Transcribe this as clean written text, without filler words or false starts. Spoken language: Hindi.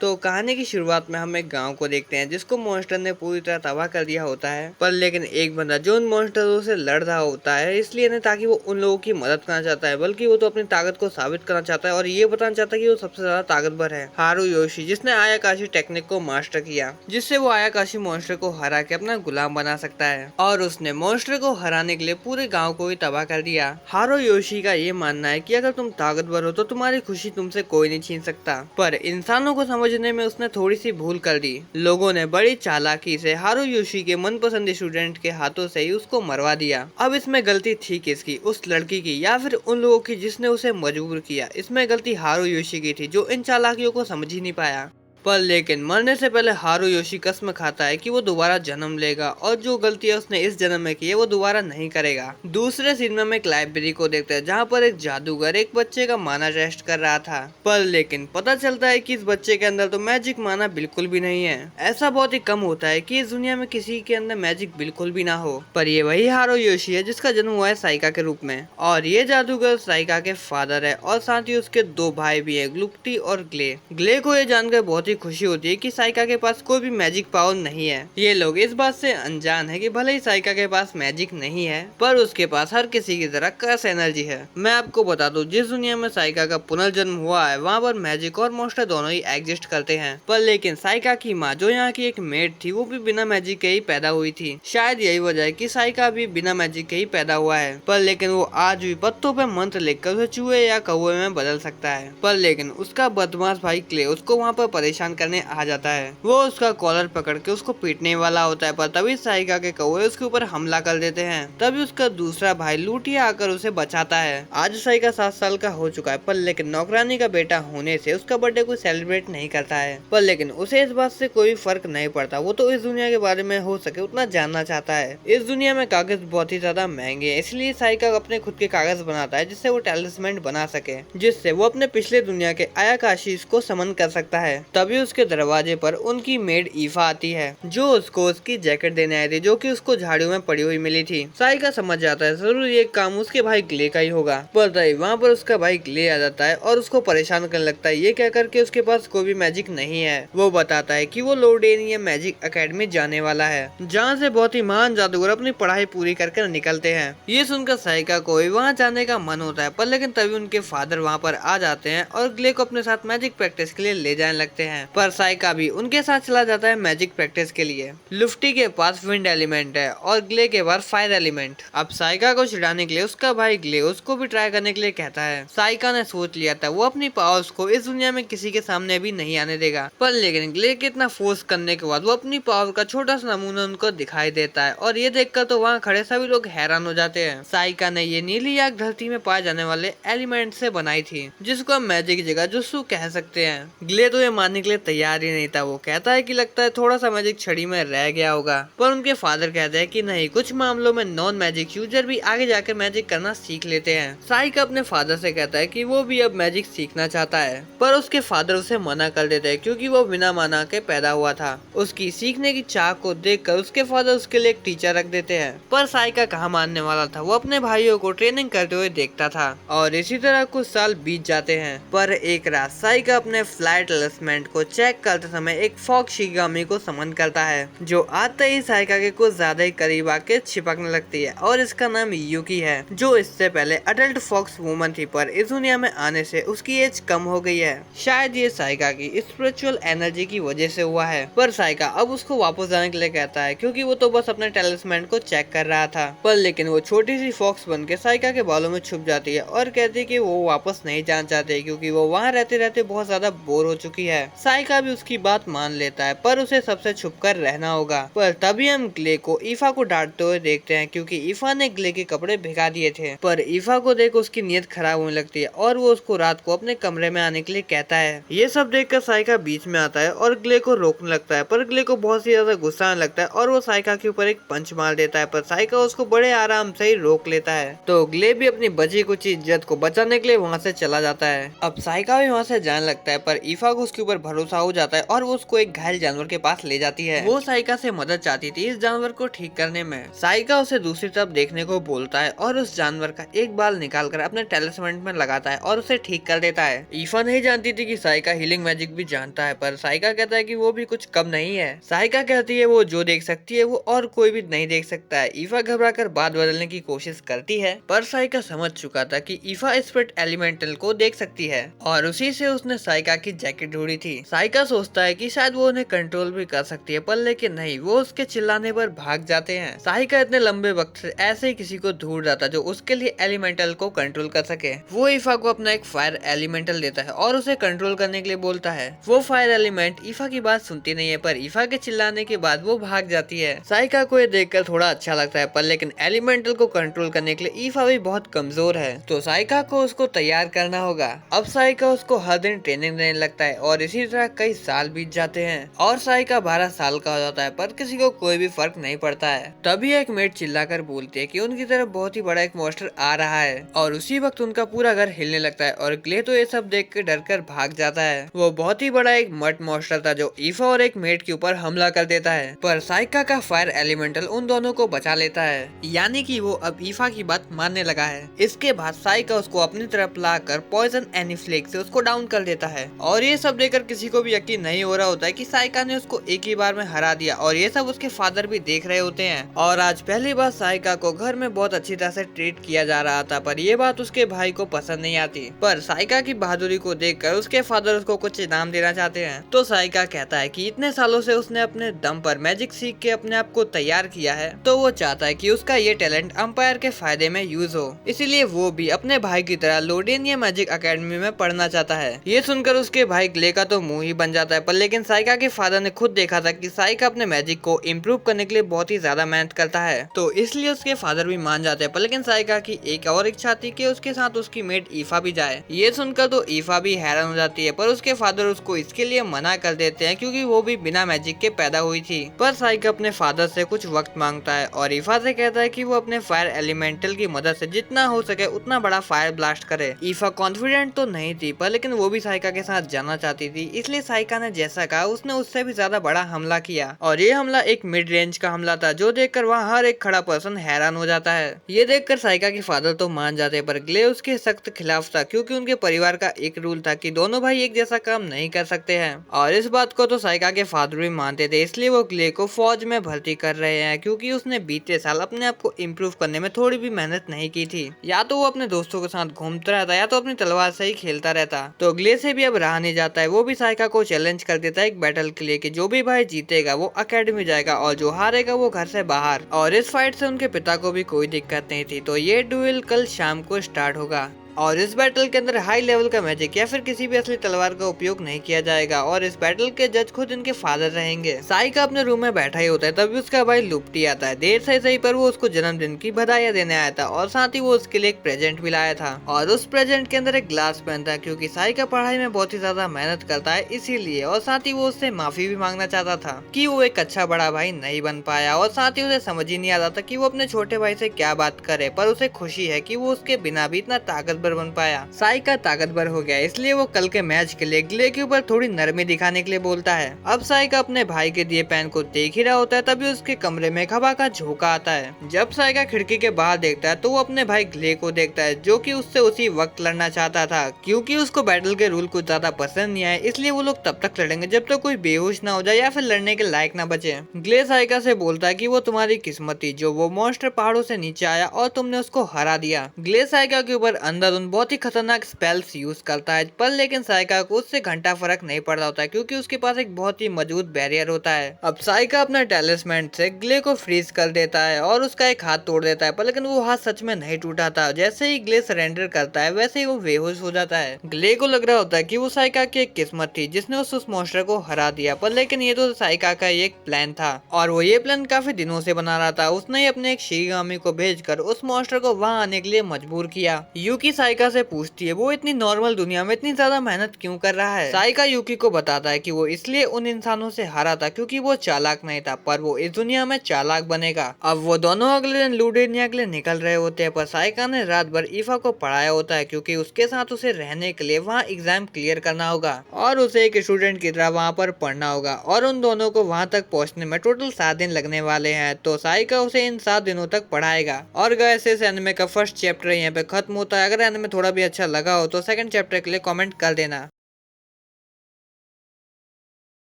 तो कहानी की शुरुआत में हम एक गांव को देखते हैं जिसको मॉन्स्टर ने पूरी तरह तबाह कर दिया होता है। पर लेकिन एक बंदा जो उन मॉन्स्टरों से लड़ रहा होता है इसलिए नहीं ताकि वो उन लोगों की मदद करना चाहता है, बल्कि वो तो अपनी ताकत को साबित करना चाहता है और ये बताना चाहता है कि वो सबसे ज्यादा ताकतवर है। हारू योशी जिसने आयाकाशी टेक्निक को मास्टर किया जिससे वो आयाकाशी मॉन्स्टर को हरा के अपना गुलाम बना सकता है और उसने मॉन्स्टर को हराने के लिए पूरे गाँव को ही तबाह कर दिया। हारू योशी का ये मानना है कि अगर तुम ताकतवर हो तो तुम्हारी खुशी तुमसे कोई नहीं छीन सकता, पर इंसानों को समझने में उसने थोड़ी सी भूल कर दी। लोगों ने बड़ी चालाकी से हारुयोशी के मनपसंद स्टूडेंट के हाथों से ही उसको मरवा दिया। अब इसमें गलती थी किसकी, उस लड़की की या फिर उन लोगों की जिसने उसे मजबूर किया? इसमें गलती हारुयोशी की थी जो इन चालाकियों को समझ ही नहीं पाया। पर लेकिन मरने से पहले हारुयोशी कसम खाता है कि वो दोबारा जन्म लेगा और जो गलतियां उसने इस जन्म में की है वो दोबारा नहीं करेगा। दूसरे सीन में हम एक लाइब्रेरी को देखते हैं जहाँ पर एक जादूगर एक बच्चे का माना टेस्ट कर रहा था। पर लेकिन पता चलता है कि इस बच्चे के अंदर तो मैजिक माना बिल्कुल भी नहीं है। ऐसा बहुत ही कम होता है कि इस दुनिया में किसी के अंदर मैजिक बिल्कुल भी ना हो। पर ये वही हारुयोशी है जिसका जन्म हुआ है साइका के रूप में, और ये जादूगर साइका के फादर है और साथ ही उसके दो भाई भी है, ग्लुप्टी और ग्ले। ग्ले को ये जानकर बहुत ही खुशी होती है कि साइका के पास कोई भी मैजिक पावर नहीं है। ये लोग इस बात से अनजान है कि भले ही साइका के पास मैजिक नहीं है पर उसके पास हर किसी की तरह कर्स एनर्जी है। मैं आपको बता दूं, जिस दुनिया में साइका का पुनर्जन्म हुआ है वहाँ पर मैजिक और मॉन्स्टर दोनों ही एग्जिस्ट करते हैं। पर लेकिन साइका की माँ जो यहाँ की एक मेड थी वो भी बिना मैजिक के ही पैदा हुई थी। शायद यही वजह है कि साइका भी बिना मैजिक के ही पैदा हुआ है। पर लेकिन वो आज भी पत्तों पे मंत्र लिखकर उसे चूहे या कौवे में बदल सकता है। पर लेकिन उसका बदमाश भाई क्ले उसको वहाँ पर परेशान करने आ जाता है। वो उसका कॉलर पकड़ के उसको पीटने वाला होता है, पर तभी साइका के कौवे उसके ऊपर हमला कर देते हैं। तभी उसका दूसरा भाई लूटिया आकर उसे बचाता है। आज साइका 7 साल का हो चुका है, पर लेकिन नौकरानी का बेटा होने से उसका बर्थडे कोई सेलिब्रेट नहीं करता है। पर लेकिन उसे इस बात से कोई फर्क नहीं पड़ता, वो तो इस दुनिया के बारे में हो सके उतना जानना चाहता है। इस दुनिया में कागज बहुत ही ज्यादा महंगे हैं, इसलिए साइका अपने खुद के कागज बनाता है जिससे वो टैलिस्मैन बना सके, जिससे वो अपने पिछले दुनिया के आयाकाशी को समन कर सकता है। तभी उसके दरवाजे पर उनकी मेड ईफा आती है जो उसको उसकी जैकेट देने आई थी जो कि उसको झाड़ियों में पड़ी हुई मिली थी। साइका समझ जाता है जरूर ये काम उसके भाई ग्ले का ही होगा। पर वहाँ पर उसका भाई ग्ले आ जाता है और उसको परेशान करने लगता है। ये क्या करके उसके पास कोई भी मैजिक नहीं है। वो बताता है कि वो लोडेनियम मैजिक एकेडमी जाने वाला है जहाँ से बहुत ही महान जादूगर अपनी पढ़ाई पूरी करके निकलते हैं। ये सुनकर साइका को वहाँ जाने का मन होता है, पर लेकिन तभी उनके फादर वहाँ पर आ जाते हैं और ग्ले को अपने साथ मैजिक प्रैक्टिस के लिए ले जाने लगते हैं। पर साइका भी उनके साथ चला जाता है मैजिक प्रैक्टिस के लिए। लुफ्टी के पास विंड एलिमेंट है और ग्ले के पास फायर एलिमेंट। अब साइका को छिड़ाने के लिए उसका भाई ग्ले उसको भी ट्राई करने के लिए कहता है। साइका ने सोच लिया था वो अपनी पावर्स को इस दुनिया में किसी के सामने भी नहीं आने देगा, पर लेकिन ग्ले के इतना फोर्स करने के बाद वो अपनी पावर का छोटा सा नमूना उनको दिखाई देता है और ये देखकर तो वहाँ खड़े सभी लोग हैरान हो जाते हैं। साइका ने ये नीली आग धरती में पाए जाने वाले एलिमेंट से बनाई थी जिसको हम मैजिक की जगह जुस्सू कह सकते हैं। ग्ले तो ये मानने के लिए तैयार ही नहीं था। वो कहता है कि लगता है थोड़ा सा मैजिक छड़ी में रह गया होगा, पर उनके फादर कहते हैं कि नहीं, कुछ मामलों में नॉन मैजिक यूजर भी आगे जाकर मैजिक करना सीख लेते हैं। साइका अपने फादर से कहता है कि वो भी अब मैजिक सीखना चाहता है, पर उसके फादर उसे मना कर देते हैं क्योंकि वो बिना माना के पैदा हुआ था। उसकी सीखने की चाह को देखकर उसके फादर उसके लिए एक टीचर रख देते हैं, पर साइका कहाँ मानने वाला था। वो अपने भाइयों को ट्रेनिंग करते हुए देखता था और इसी तरह कुछ साल बीत जाते हैं। पर एक रात साइका अपने फ्लाइट एलिमेंट को चेक करते समय एक फॉक्स शिगामी को समन करता है जो आते ही साइका के कुछ ज्यादा ही करीब आके छिपकने लगती है और इसका नाम यूकी है जो इससे पहले अडल्ट फॉक्स वुमन थी, पर इस दुनिया में आने से उसकी एज कम हो गई है। शायद ये साइका की स्पिरिचुअल एनर्जी की वजह से हुआ है। पर साइका अब उसको वापस जाने के लिए कहता है क्योंकि वो तो बस अपने टैलिस्मैन को चेक कर रहा था। पर लेकिन वो छोटी सी फॉक्स बन के साइका के बालों में छुप जाती है और कहती है कि वो वापस नहीं जाना चाहते क्योंकि वो वहाँ रहते रहते बहुत ज्यादा बोर हो चुकी है। साइका भी उसकी बात मान लेता है पर उसे सबसे छुपकर रहना होगा। पर तभी हम ग्ले को ईफा को डांटते हुए देखते हैं क्योंकि ईफा ने ग्ले के कपड़े भिगा दिए थे। पर ईफा को देख उसकी नीयत खराब होने लगती है और वो उसको रात को अपने कमरे में आने के लिए कहता है। ये सब देखकर साइका बीच में आता है और ग्ले को रोकने लगता है, पर ग्ले को बहुत ही ज्यादा गुस्सा आने लगता है और वो साइका के ऊपर एक पंच मार देता है, पर साइका उसको बड़े आराम से ही रोक लेता है। तो ग्ले भी अपनी बची कुछ इज्जत को बचाने के लिए वहाँ से चला जाता है। अब साइका भी वहाँ से जाने लगता है पर ईफा को उसके ऊपर भरोसा हो जाता है और वो उसको एक घायल जानवर के पास ले जाती है। वो साइका से मदद चाहती थी इस जानवर को ठीक करने में। साइका उसे दूसरी तरफ देखने को बोलता है और उस जानवर का एक बाल निकाल कर अपने टेलिस्मेंट में लगाता है और उसे ठीक कर देता है। ईफा नहीं जानती थी कि साइका हीलिंग मैजिक भी जानता है, पर साइका कहता है कि वो भी कुछ कम नहीं है। साइका कहती है वो जो देख सकती है वो और कोई भी नहीं देख सकता है। ईफा घबराकर बात बदलने की कोशिश करती है, पर साइका समझ चुका था कि ईफा स्पिरिट एलिमेंटल को देख सकती है और उसी से उसने साइका की जैकेट ढूंढी थी। साइका सोचता है कि शायद वो उन्हें कंट्रोल भी कर सकती है, पर लेकिन नहीं, वो उसके चिल्लाने पर भाग जाते हैं। साइका इतने लंबे वक्त से ऐसे ही किसी को ढूंढ रहा था जो उसके लिए एलिमेंटल को कंट्रोल कर सके। वो ईफा को अपना एक फायर एलिमेंटल देता है और उसे कंट्रोल करने के लिए बोलता है। वो फायर एलिमेंट ईफा की बात सुनती नहीं है, पर ईफा के चिल्लाने के बाद वो भाग जाती है। साइका को ये देखकर थोड़ा अच्छा लगता है, पर लेकिन एलिमेंटल को कंट्रोल करने के लिए ईफा भी बहुत कमजोर है, तो साइका को उसको तैयार करना होगा। अब साइका उसको हर दिन ट्रेनिंग देने लगता है और इसी तरह कई साल बीत जाते हैं और साइका 12 साल का हो जाता है, पर किसी को कोई भी फर्क नहीं पड़ता है। तभी एक मेट चिल्लाकर बोलती है कि उनकी तरफ बहुत ही बड़ा एक मॉन्स्टर आ रहा है और उसी वक्त उनका पूरा घर हिलने लगता है और ग्ले तो ये सब देख कर डर कर भाग जाता है। वो बहुत ही बड़ा एक मड मॉन्स्टर था जो ईफा और एक मेट के ऊपर हमला कर देता है, पर साइका का फायर एलिमेंटल उन दोनों को बचा लेता है, यानी कि वो अब ईफा की बात मानने लगा है। इसके बाद साइका उसको अपनी तरफ लाकर पॉइजन एनीफ्लेक से उसको डाउन कर देता है और ये सब देखकर किसी को भी यकीन नहीं हो रहा होता है कि साइका ने उसको एक ही बार में हरा दिया और ये सब उसके फादर भी देख रहे होते हैं। और आज पहली बार साइका को घर में बहुत अच्छी तरह से ट्रीट किया जा रहा था, पर ये बात उसके भाई को पसंद नहीं आती। पर साइका की बहादुरी को देखकर उसके फादर उसको कुछ इनाम देना चाहते हैं, तो साइका कहता है कि इतने सालों से उसने अपने दम पर मैजिक सीख के अपने आप को तैयार किया है, तो वो चाहता है कि उसका ये टैलेंट अंपायर के फायदे में यूज हो। इसीलिए वो भी अपने भाई की तरह लोडेनिया मैजिक अकेडमी में पढ़ना चाहता है। ये सुनकर उसके भाई ग्ले का तो मुंह ही बन जाता है, पर लेकिन साइका के फादर ने खुद देखा था कि साइका अपने मैजिक को इम्प्रूव करने के लिए बहुत ही ज्यादा मेहनत करता है, तो इसलिए उसके फादर भी मान जाते हैं। पर लेकिन साइका की एक और इच्छा थी कि उसके साथ उसकी मेट ईफा भी जाए। ये सुनकर तो ईफा भी हैरान हो जाती है, पर उसके फादर उसको इसके लिए मना कर देते हैं क्योंकि वो भी बिना मैजिक के पैदा हुई थी। पर साइका अपने फादर से कुछ वक्त मांगता है और ईफा से कहता है कि वो अपने फायर एलिमेंटल की मदद से जितना हो सके उतना बड़ा फायर ब्लास्ट करे। ईफा कॉन्फिडेंट तो नहीं थी, पर लेकिन वो भी साइका के साथ जाना चाहती थी, इसलिए साइका ने जैसा कहा उसने उससे भी ज्यादा बड़ा हमला किया और ये हमला एक मिड रेंज का हमला था जो देखकर वहाँ हर एक खड़ा पर्सन हैरान हो जाता है। ये देखकर साइका के फादर तो मान जाते, पर ग्ले उसके सख्त खिलाफ था क्योंकि उनके परिवार का एक रूल था कि दोनों भाई एक जैसा काम नहीं कर सकते हैं और इस बात को तो साइका के फादर भी मानते थे, इसलिए वो ग्ले को फौज में भर्ती कर रहे हैं क्योंकि उसने बीते साल अपने आप को इम्प्रूव करने में थोड़ी भी मेहनत नहीं की थी। या तो वो अपने दोस्तों के साथ घूमता रहता या तो अपनी तलवार से ही खेलता रहता, तो ग्ले से भी अब रहा नहीं जाता है। वो भी साइका को चैलेंज कर देता है एक बैटल के लिए कि जो भी भाई जीतेगा वो अकेडमी जाएगा और जो हारेगा वो घर से बाहर। और इस फाइट से उनके पिता को भी कोई दिक्कत नहीं थी, तो ये डुएल कल शाम को स्टार्ट होगा और इस बैटल के अंदर हाई लेवल का मैजिक या फिर किसी भी असली तलवार का उपयोग नहीं किया जाएगा और इस बैटल के जज खुद इनके फादर रहेंगे। साइका अपने रूम में बैठा ही होता है, तभी उसका भाई लुप्टी आता है। देर से सही पर वो उसको जन्मदिन की बधाइयां देने आया था और साथ ही वो उसके लिए एक प्रेजेंट भी लाया था और उस प्रेजेंट के अंदर एक ग्लास पेन था क्योंकि साइका पढ़ाई में बहुत ही ज्यादा मेहनत करता है इसीलिए, और साथ ही वो उससे माफी भी मांगना चाहता था कि वो एक अच्छा बड़ा भाई नहीं बन पाया और साथ ही उसे समझ ही नहीं आता था कि वो अपने छोटे भाई से क्या बात करे, पर उसे खुशी है कि वो उसके बिना भी इतना ताकतवर बन पाया। साइका ताकतवर हो गया, इसलिए वो कल के मैच के लिए ग्ले के ऊपर थोड़ी नरमी दिखाने के लिए बोलता है। अब साइका अपने भाई के दिए पेन को देख ही रहा होता है, तभी उसके कमरे में हवा का झोंका आता है। जब साइका खिड़की के बाहर देखता है तो वो अपने भाई ग्ले को देखता है जो कि उससे उसी वक्त लड़ना चाहता था क्योंकि उसको बैटल के रूल कुछ ज्यादा पसंद नहीं आए, इसलिए वो लोग तब तक लड़ेंगे जब तक कोई बेहोश ना हो जाए या फिर लड़ने के लायक ना बचे। ग्ले साइका से बोलता है कि वो तुम्हारी किस्मत थी जो वो मॉन्स्टर पहाड़ों से नीचे आया और तुमने उसको हरा दिया। ग्ले साइका के ऊपर अंधाधुंध बहुत ही खतरनाक स्पेल्स यूज करता है, पर लेकिन साइका को उससे घंटा फर्क नहीं पड़ता होता है क्योंकि उसके पास एक बहुत ही मजबूत बैरियर होता है। अब साइका अपना टैलिस्मैन से ग्ले को फ्रीज कर देता है और उसका एक हाथ तोड़ देता है, पर लेकिन वो हाथ सच में नहीं टूटा था। जैसे ही ग्ले सरेंडर करता है वैसे ही वो बेहोश हो जाता है। ग्ले को लग रहा होता है कि वो साइका की एक किस्मत थी जिसने उस मॉन्स्टर को हरा दिया, पर लेकिन ये तो साइका का एक प्लान था और वो ये प्लान काफी दिनों से बना रहा था। उसने अपने एक शिगामी को भेजकर उस मॉन्स्टर को वहाँ आने के लिए मजबूर किया। यूकी साइका से पूछती है वो इतनी नॉर्मल दुनिया में इतनी ज्यादा मेहनत क्यों कर रहा है। साइका यूकी को बताता है कि वो इसलिए उन इंसानों से हारा था क्योंकि वो चालाक नहीं था, पर वो इस दुनिया में चालाक बनेगा। अब वो दोनों अगले दिन लूडेनिया के लिए निकल रहे होते हैं, पर साइका ने रात भर ईफा को पढ़ाया होता है क्योंकि उसके साथ उसे रहने के लिए वहाँ एग्जाम क्लियर करना होगा और उसे एक स्टूडेंट की तरह वहाँ पर पढ़ना होगा और उन दोनों को वहाँ तक पहुँचने में टोटल 7 दिन लगने वाले हैं। तो साइका उसे इन 7 दिनों तक पढ़ाएगा। और गाइस इस एनिमे का फर्स्ट चैप्टर यहाँ पे खत्म होता है। अगर एनिमे थोड़ा भी अच्छा लगा हो तो सेकंड चैप्टर के लिए कमेंट कर देना।